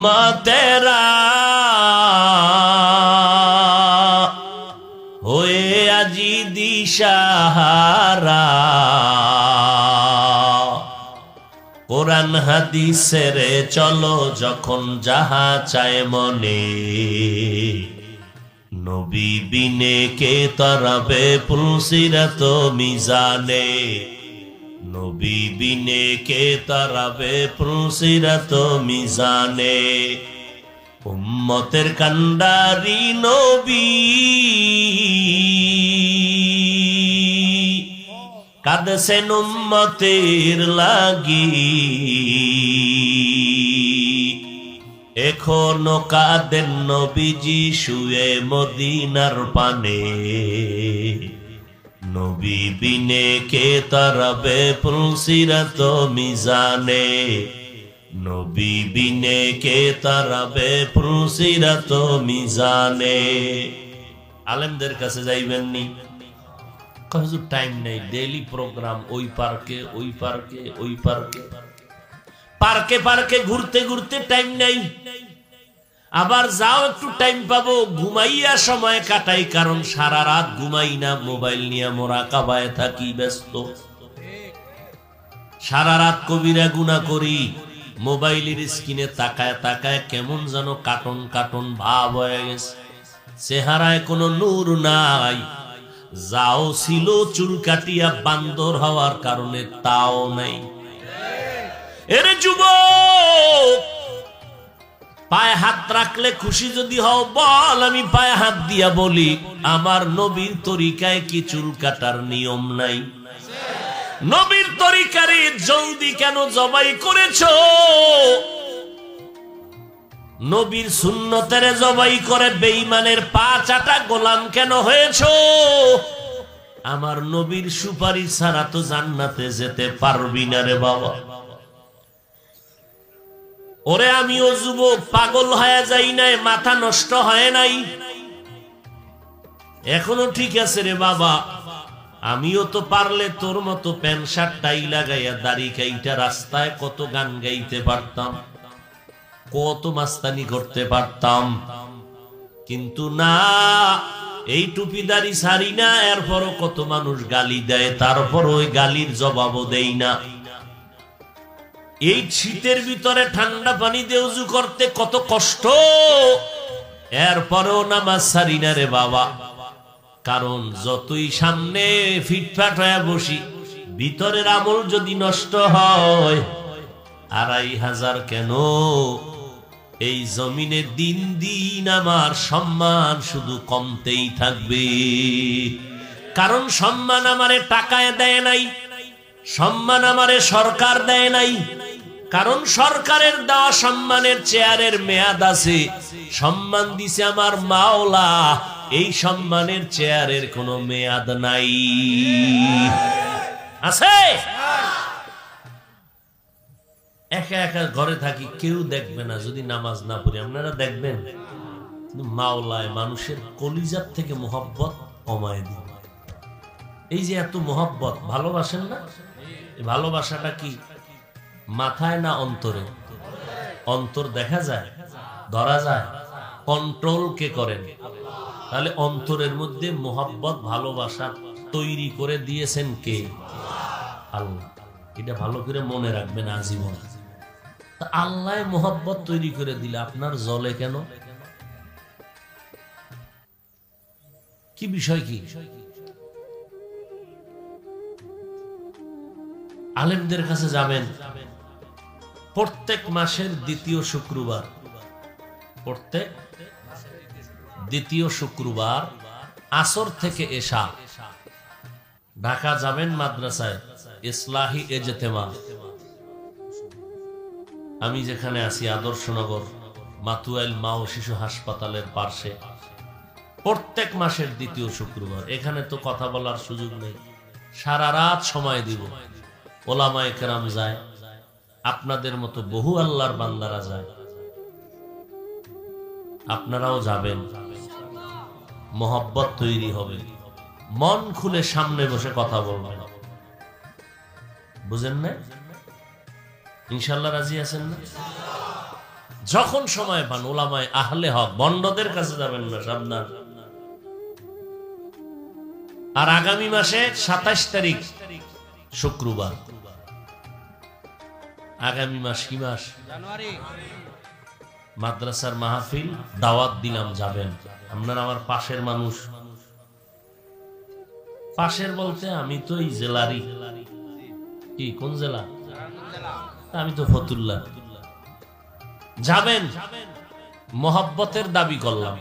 তেরা হয়ে আজি দিশাহারা কোরআন হাদিসের চলো যখন যাহা চায় মনে নবী বিনে কে তরাবে পুলসিরাত মিজানে নবী বিনে কে তরাবে পুলসিরাত মিজানে উম্মতের কান্ডারি নবী কাঁদছেন উম্মতের লাগি এখনো কাঁদেন নবীজি শুয়ে মদিনার পানে নবী বিনে কে তরাবে পুলসিরাত মিজানে নবী বিনে কে তরাবে পুলসিরাত মিজানে। আলেমদের কাছে যাইবেন নি, হুজুর টাইম নেই, ডেইলি প্রোগ্রাম, ওই পার্কে ওই পার্কে ওই পার্কে পার্কে পার্কে ঘুরতে ঘুরতে টাইম নেই। আবার যাও একটু টাইম পাবো ঘুমাইয়া সময় কাটাই, কারণ সারা রাত ঘুমাই না, মোবাইল নিয়ে মোরাকাবায় থাকি ব্যস্ত। সারা রাত কবিরা গুনাহ করি, মোবাইলের স্ক্রিনে তাকায় তাকায় কেমন যেন কাটন কাটন ভাব হয়ে গেছে, চেহারায় কোনো নূর নাই। যাও ছিল চুল কাটিয়া বান্দর হওয়ার কারণে তাও নাই। এরে যুবক, পায়ে হাত রাখলে খুশি যদি হও বল, আমি পায়ে হাত দিয়া বলি আমার নবীর তরিকায় কি চুল কাটার নিয়ম নাই? নবীর তরিকারে জলদি কেন জবাই করেছো? নবীর সুন্নতের জবাই করে বেঈমানের পা চাটা গোলাম কেন হয়েছো? আমার নবীর সুপারিশ ছাড়া তো জান্নাতে যেতে পারবি না রে বাবা। ওরে আমিও যুবক, পাগল হয়ে যাই নাই, মাথা নষ্ট হয় নাই, এখনো ঠিক আছে রে বাবা। আমিও তো পারলে তোর মতো প্যান্ট শার্ট টাই লাগাইয়া দাড়ি কাইটা রাস্তায় কত গান গাইতে পারতাম, কত মাস্তানি করতে পারতাম, কিন্তু না, এই টুপিদারি সারি না, এরপরও কত মানুষ গালি দেয়, তারপর ওই গালির জবাবও দেই না। এই শীতের ভিতরে ঠান্ডা পানি দিয়ে উযু করতে কত কষ্ট, এরপরেও নামাজ সারি না রে বাবা। কারণ যতই সামনে ফিটফাট হয়ে বসি, ভিতরের আমল যদি নষ্ট হয়, ২৫০০ কেন, এই জমিনে দিন দিন আমার সম্মান শুধু কমতেই থাকবে। কারণ সম্মান আমারে টাকায় দেয় নাই, সম্মান আমারে সরকার দেয় নাই, কারণ সরকারের দেওয়া সম্মানের চেয়ারের মেয়াদ আছে, সম্মান দিছে আমার মাওলা, এই সম্মানের চেয়ারের কোনো মেয়াদ নাই। আছে? একা একা ঘরে থাকি, কেউ দেখবে না যদি নামাজ না পড়ি, আপনারা দেখবেন। মাওলায় মানুষের কলিজার থেকে মোহব্বত কমায় দিন। এই যে এত মোহব্বত, ভালোবাসেন না, ভালোবাসাটা কি মাথায় না অন্তরে? অন্তর দেখা যায়, ধরা যায়, কন্ট্রোল কে করেন? তাহলে অন্তরের মধ্যে মোহব্বত ভালোবাসা তৈরি করে দিয়েছেন কে? আল্লাহ। এটা ভালো করে মনে রাখবেন আজীবন। আল্লাহ মোহব্বত তৈরি করে দিলে আপনার জ্বলে কেন? কি বিষয় কি? আলেমদের কাছে যাবেন, প্রত্যেক মাসের দ্বিতীয় শুক্রবার, প্রত্যেক দ্বিতীয় শুক্রবার আসর থেকে এশা ঢাকা যাবেন মাদ্রাসায় ইসলাহি ইজতেমা। আমি যেখানে আছি আদর্শনগর মাতুয়াইল মা ও শিশু হাসপাতালের পাশে, প্রত্যেক মাসের দ্বিতীয় শুক্রবার। এখানে তো কথা বলার সুযোগ নেই, সারা রাত সময় দিব। ওলামায়ে কেরাম যায়, আপনাদের মতো বহু আল্লাহর বান্দারা যায়, আপনারাও যাবেন। মোহব্বত তৈরি হবে, মন খুলে সামনে বসে কথা বলবেন। বুঝেন না? ইনশাআল্লাহ রাজি আছেন না? যখন সময় পান ওলামায়ে আহলে হক বন্ডদের কাছে যাবেন না, সাবধান। আর আগামী মাসে 27 তারিখ শুক্রবার, আগামী মাস কি মাস? জানুয়ারি। মাদ্রাসার মাহফিল দাওয়াত দিলাম, যাবেন। আপনারা আমার পাশের মানুষ, পাশের বলতে আমি তো এই জেলারই। কি কোন জেলা? আমি তো ফতুল্লাহ। যাবেন, মোহাব্বতের দাবি করলাম,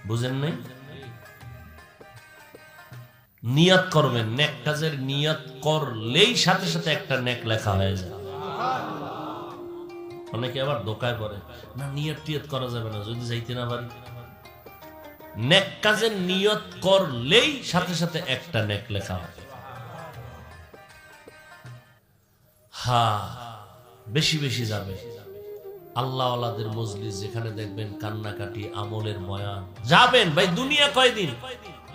বুঝেন নাই? নিয়ত করবেন, নেক কাজের নিয়ত করলেই সাথে সাথে একটা নেক লেখা হয়ে যায়। অনেকে আবার ধোকায় পড়ে, না নিয়ত টিয়ত করা যাবে না যদি যাইতে না পারি। নেক কাজের নিয়ত করলেই সাথে সাথে একটা নেক লেখা হয়। হ্যাঁ, বেশি বেশি যাবে। আল্লাহ ওয়ালাদের মজলিস যেখানে দেখবেন কান্নাকাটি, আমলের বয়ান, যাবেন ভাই। দুনিয়া কয়দিন?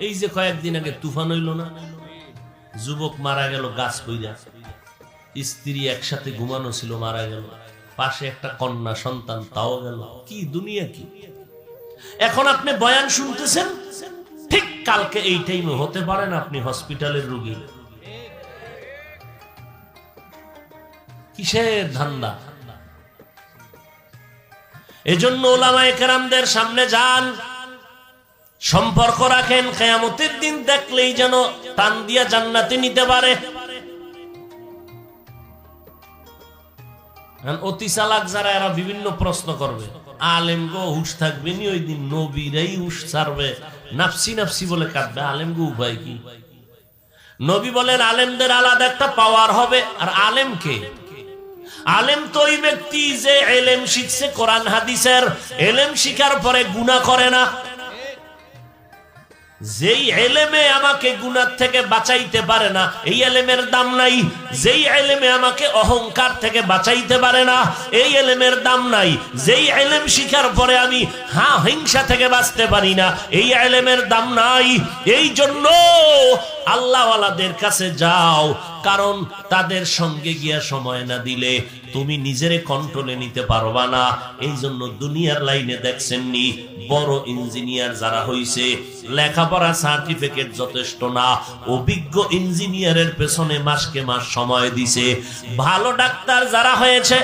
এই যে কয়েকদিন আগে তুফান হইল না, যুবক মারা গেল গাছ পইরা, স্ত্রী একসাথে ঘুমানো ছিল, মারা গেল, পাশে একটা কন্যা সন্তান তাও গেল। কি দুনিয়া কি! এখন আপনি বয়ান শুনতেছেন, ঠিক কালকে এই টাইমে হতে পারেন আপনি হসপিটালের রোগী। কিসের ধান্দা? এজন্য উলামায়ে কেরামদের সামনে যান, সম্পর্ক রাখেন, কিয়ামতের দিন দেখলেই যেন টান দিয়া জান্নাতে নিতে পারে। অতি চালাক যারা, এরা বিভিন্ন প্রশ্ন করবে, আলেম গো হুশ থাকবে নি ওই দিন? নবীরাই হুশ ছাড়বে, নাফসি নাফসি বলে কাঁদবে, আলেম গো উপায় কি? নবী বলেন আলেমদের আলাদা একটা পাওয়ার হবে। আর আলেম কে? আলেম তো ওই ব্যক্তি যে এলেম শিখছে, কোরআন হাদিসের এলেম শিখার পরে গুনাহ করে না। যেই এলেমে আমাকে গুনাহ থেকে বাঁচাইতে পারে না, এই এলেমের দাম নাই। যেই এলেমে আমাকে অহংকার থেকে বাঁচাইতে পারে না, এই এলেমের দাম নাই। যেই এলেম শিখার পরে আমি হিংসা থেকে বাঁচতে পারি না, এই এলেমের দাম নাই। এই জন্য আল্লাহ ওয়ালাদের কাছে যাও, কারণ তাদের সঙ্গে গিয়া সময় না দিলে তুমি নিজেরে কন্ট্রোলে নিতে পারবা না। এই জন্য দুনিয়ার লাইনে দেখছেন নি, বড় ইঞ্জিনিয়ার যারা হইছে, লেখাপড়া সার্টিফিকেট যথেষ্ট না, অভিজ্ঞ ইঞ্জিনিয়ারের পেছনে মাসকে মাস সময় দিছে। ভালো ডাক্তার যারা হয়েছে,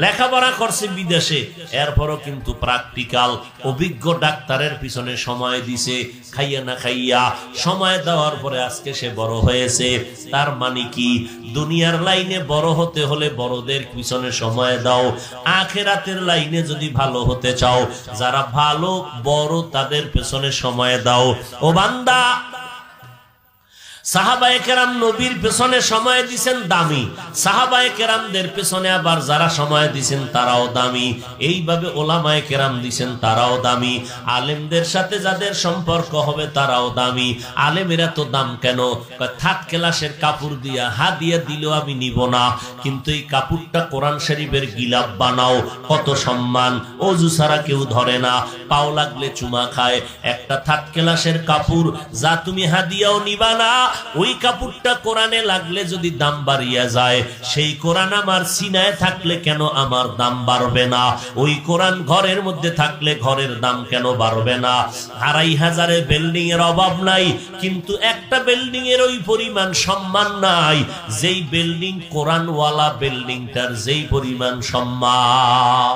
লেখাপড়া করছে বিদেশে, এরপরও কিন্তু প্র্যাকটিক্যাল অভিজ্ঞ ডাক্তারের পিছনে সময় দিছে। খাইয়া না খাইয়া সময় দেওয়ার পরে আজকে সে বড় হয়েছে। তার মানে কি? দুনিয়ার লাইনে বড় হতে হলে বড়দের পিছনে সময় দাও। আখিরাতের লাইনে যদি ভালো হতে চাও, যারা ভালো বড় তাদের পেছনে সময় দাও। ও বান্দা, সাহাবায়ে কেরাম নবীর পেছনে সময় দিয়েছেন, দামি। সাহাবায়ে কেরামদের পেছনে আবার যারা সময় দিয়েছেন তারাও দামি। এইভাবে ওলামায়ে কেরাম দিয়েছেন, তারাও দামি। আলেমদের সাথে যাদের সম্পর্ক হবে তারাও দামি। আলেমেরা তো দাম কেন? থাক ক্লাসের কাপড় দিয়া হাদিয়া দিলেও আমি নিব না, কিন্তু এই কাপড়টা কোরআন শরীফের গিলাফ বানাও, কত সম্মান। অজু ছাড়া কেউ ধরে না, পাও লাগলে চুমা খায়। একটা থাক ক্লাসের কাপড় যা তুমি হাদিয়াও নিবা না, ওই কাপড়টা কোরআনে লাগলে যদি দাম বাড়িয়া যায়, সেই কোরআন আমার সিনায় থাকলে কেন আমার দাম বাড়বে না? ওই কোরআন ঘরের মধ্যে থাকলে ঘরের দাম কেন বাড়বে না? 2500 বিল্ডিং এর অভাব নাই, কিন্তু একটা বিল্ডিং এর ওই পরিমাণ সম্মান নাই যেই বিল্ডিং কোরআনওয়ালা বিল্ডিংটার যেই পরিমাণ সম্মান।